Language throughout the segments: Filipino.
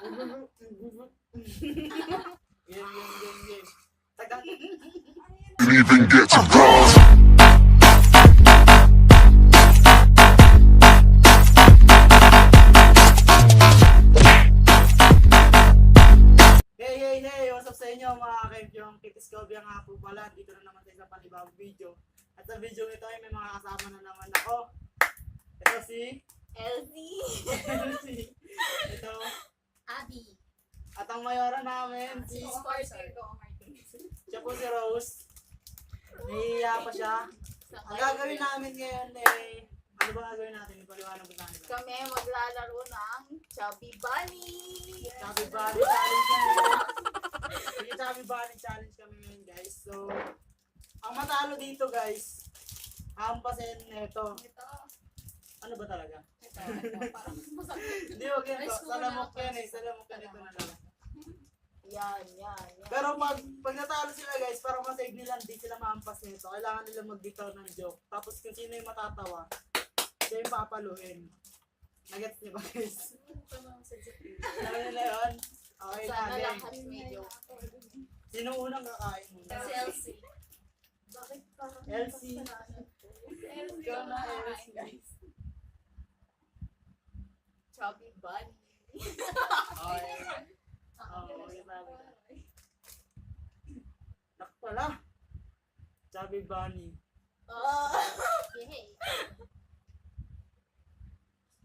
Game. Tagang. Didn't even get to cross. Hey, what's up sa inyo mga ka-Yung Kitis Kobe nga po pala. Dito na naman tayo sa panibagong video. At sa video nito ay may mga kasama na naman ako. Ito si Elsie. Ito. Abby. At ang mayora namin Si si Sparcer. siya po si Rose. Nahihiya pa siya. Ang gagawin namin ngayon ano ba gagawin natin? Ipaliwanag ko namin. Kami maglalaro ng Chubby Bunny. Chubby Bunny Challenge kami. Sige, Chubby Bunny Challenge kami ngayon guys. So, ang matalo dito guys, hampasin nito. Ito. Ano ba talaga? Ito. Parang masakit. Hindi, wag yan. Rice Salamok muna. yan Salamok yan ito na lang. Yan. Pero pag natalo sila guys, para masave nila, hindi sila maampas nito. Kailangan nila magbitaw ng joke. Tapos kung sino yung matatawa, siya yung papaluin. Nagets niyo ba guys? Alam nila yun? Okay na, Sana game. lahat video. Sino unang kakain muna? Si Elsie. Bakit parang Elsie. Ikaw na, Elsie. Chubby Bunny. Okay. Okay, sabi ko. Nak pala. Chubby Bunny. Oh. Yay.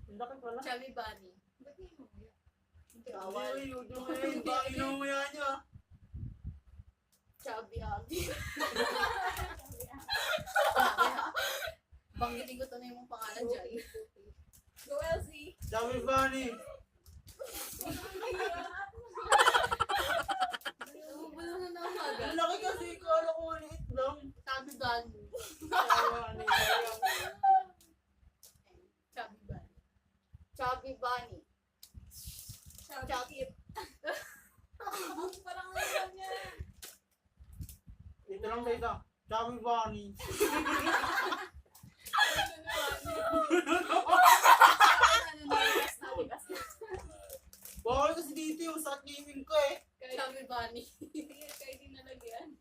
Ang laki pala. Chubby Bunny. Ba't hindi mo yan? Bawal. Huwag mo yun. Bakit inumuya niyo? Chubby Abby. Banggitin ko to na yung pangalan dyan. Go Elsie. Chubby Bunny. Wala na na umaga. Ang laki kasi. Kala ko maliit lang. Chubby Bunny. Chubby Bunny. Chubby Bunny. Chubby. Parang ano niya. Dito lang dito. Chubby Bunny. Bawal kasi dito yung sakit ngipin ko Chubby Bunny. Kaya di nalagyan.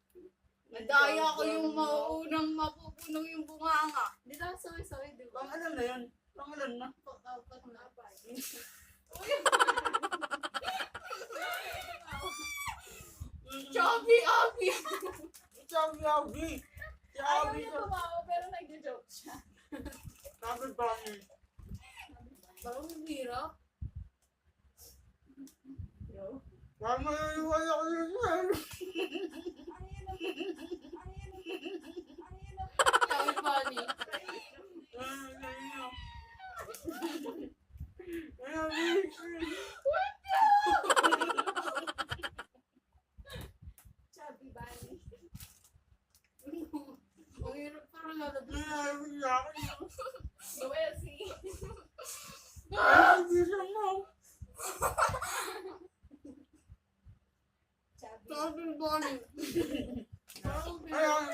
Nadaya ko yung mauunang mapupuno yung bunganga. Di na sawi-sawi, di ba? Pangalan na yun. Pangalan na. Pagkapanapay. Chubby Abby! Chubby Abby. Si Ayaw Abby niya siya. tumawa pero nagjo-joke siya. Chubby Bunny. Parang hirap. Yo. Parang mayayuway ako yun yan. Chubby Bunny. Chubby Bunny. Ang hirap parang lalabas. Go Elsie. Chubby Bunny. Parang hirap.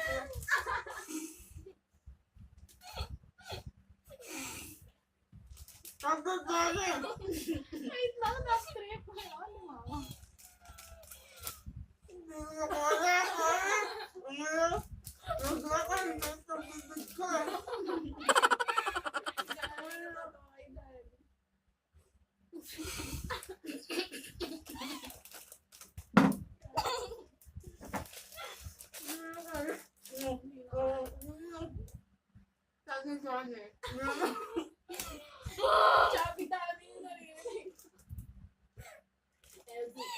Chubby Bunny. Wait lang, na-strip. Ano mama? Chubby Bunny. Chubby Bunny yung narinig. Elsie.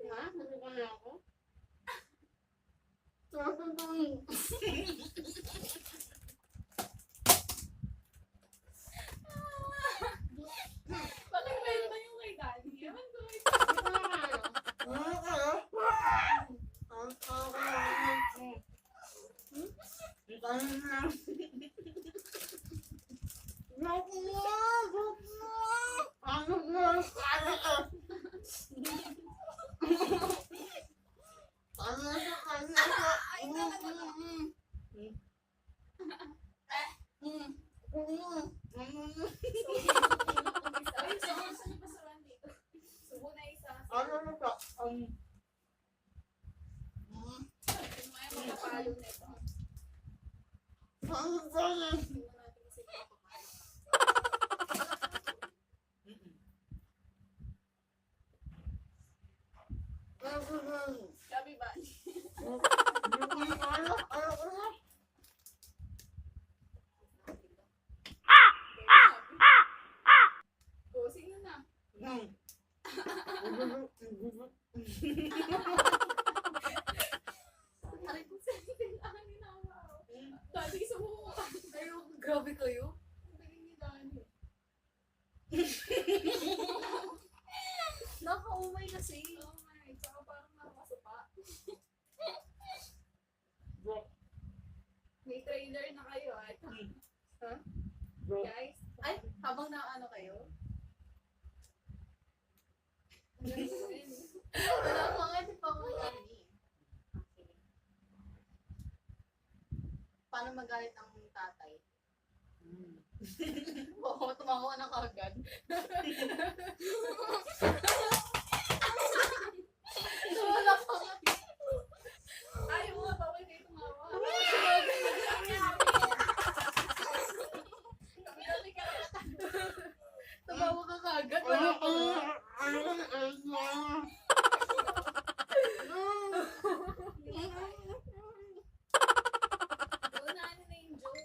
Ha? Nasukan na ako? Chubby Bunny. Bakit meron na yung kay Daddy? Ewan ko. Ay, talaga. Tingnan natin kasi kung papapalo. Chubby Bunny. Oh, sino na? Aray ko sa kailangan ni Nama. Dali sa mukha. Ayun, grabe kayo. Ang galing ni Dani. Nakaumay kasi. Oh my, tsaka parang nakakasupa. May trailer na kayo ah. Huh? Guys, Ay, habang na ano kayo? ang galing mo rin. Wala pa nga, di pa ako nag-ani. Paano magalit ang tatay? Oo, tumawa na kagad. Wala pa nga. Ayaw mo, bawal kayo tumawa. Kami ka Tumawa ka kagad. Wala pa nga. Unahan na yung joke.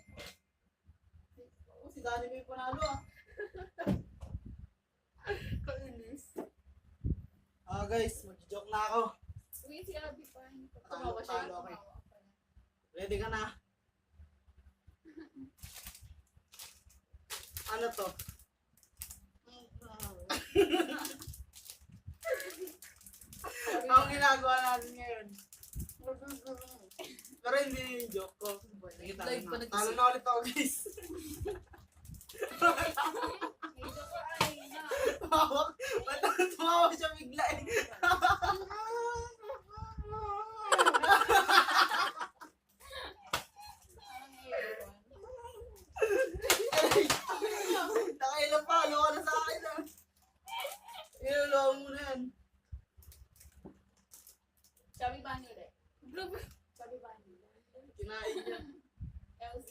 Si Dani may panalo ah. Kainis. Guys, mag-joke na ako. Uy, si Abby pa. Tumawa siya. Talo, okay. Tumawa pa. Ready ka na? Ano to? Ang ginagawa natin ngayon. Pero hindi yung joke ko. Sige, talo Live pa na. nag-isip. Talo na ulit ako, guys. May joke ay na. Tumawak. Ba't tumawa siya bigla eh? Ang ewan. Nakailang palo ka na sa akin ah. Ilulawa mo na yan. Chubby Bunny ulit. Chubby Bunny. Kinain niya. LZ.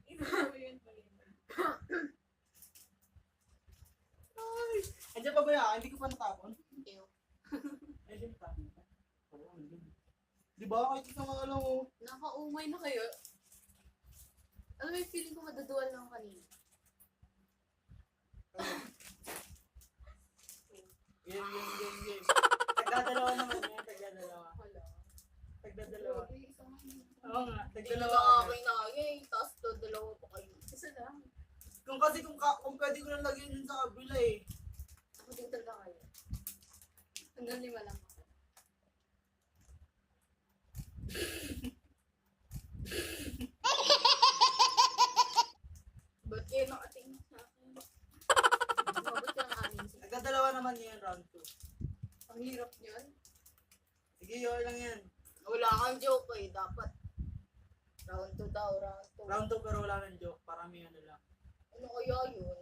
Ito yun pa yun. Ay. Andiyan pa ba yan? Hindi ko pa natapon. Ew. Andiyan pa. Di ba? Kahit isang alam mo. Nakaumay na kayo. Alam mo yung feeling ko madadual lang kanina. Game. Tagdadalawa naman yan. Tagdadalawa. Wala. Tagdadalawa. Grabe, isa nga yun. Oo nga. Hindi na Tagdadalawa. aking nagay. Tapos to, dalawa pa kayo. Isa lang. Kung pwede ko lang lagyan yun sa kabila eh. Ako din talaga kayo. Hanggang 5 lang ako. Ba't kayo nakatingin sa akin? Mabot ka ng amin. Tagdadalawa naman yan round 2. Ang hirap niyan. Sige, yun lang yan. Wala kang joke eh. Dapat. Round 2 daw, round 2. Round 2 pero wala nang joke. Parami ano lang. Ano kaya yun?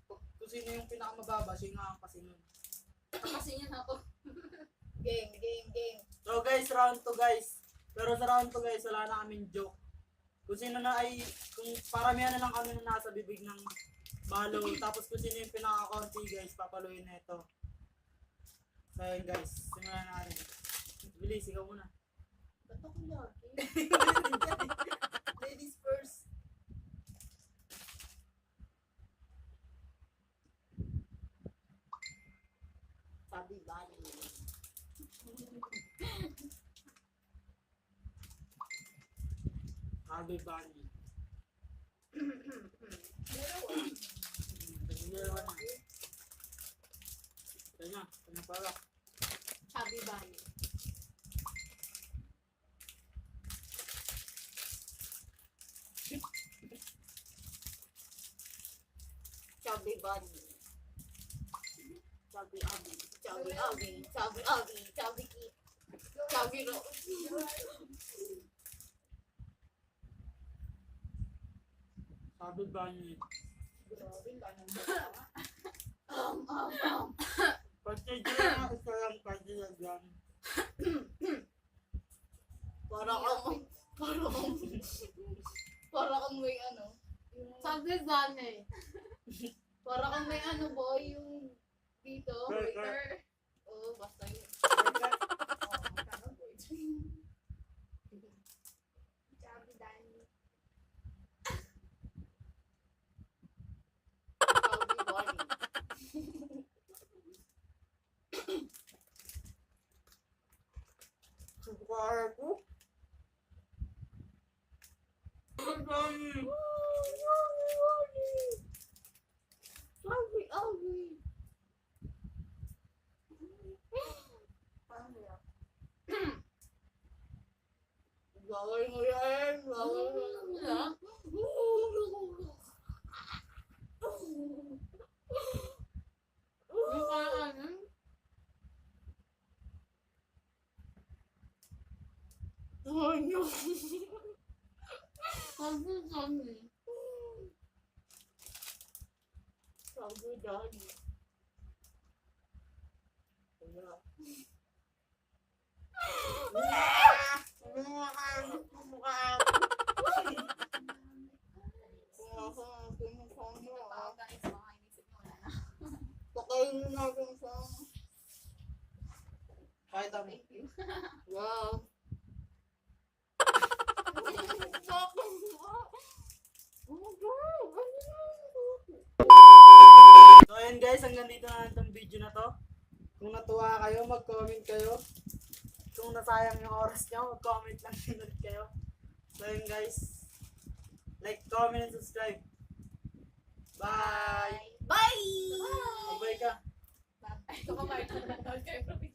Kung sino yung pinakamababa, siya yung kakapasin nun. Kasi niyan ako. Game. So guys, round 2 guys. Pero sa round 2 guys, wala na kaming joke. Kung sino na ay, kung paramihan na lang kami na nasa bibig ng malo. Tapos kung sino yung pinaka-konti guys, papaluin na ito. So yun guys, simulan na natin. Bilis, ikaw muna. Ba't ako lagi? Ladies first. Sabi ba niyo? Harvey Bunny. Dalawa. Pagdalawa na. Kanya, kanya pala. Chubby Bunny. Chubby Bunny. Chubby Abby. Chubby Abby. Chubby Abby. Chubby Kit. Chubby Rose. Harvey Bunny. Grabe, ganun ba? Pag-stage lang, isa lang pwede na dyan. Para kang may ano. Sabi sana eh. Para kang may ano boy, yung dito, waiter. Oo, basta yun. Oo, parang boy. Sabi Danny. Sabi Bonnie. Subukan ko. Ang dami. Sabi, Abi. Bawal mo yan. Bawal mo yan. Ano? Sabi Danny. Sabi Danny. Wala. Ano nga kayo sa mukha Guys, baka inisip mo na na. Pakainin mo natin sa... Kahit ang Thank you. Wow. So ayun guys, hanggang dito na itong video na to. Kung natuwa kayo, mag-comment kayo. Kung nasayang yung oras nyo, mag-comment lang din ulit kayo. So ayun guys, like, comment, and subscribe. Bye! Bye! Bye-bye ka. Bye! Ito ka ba? Ito ka ba?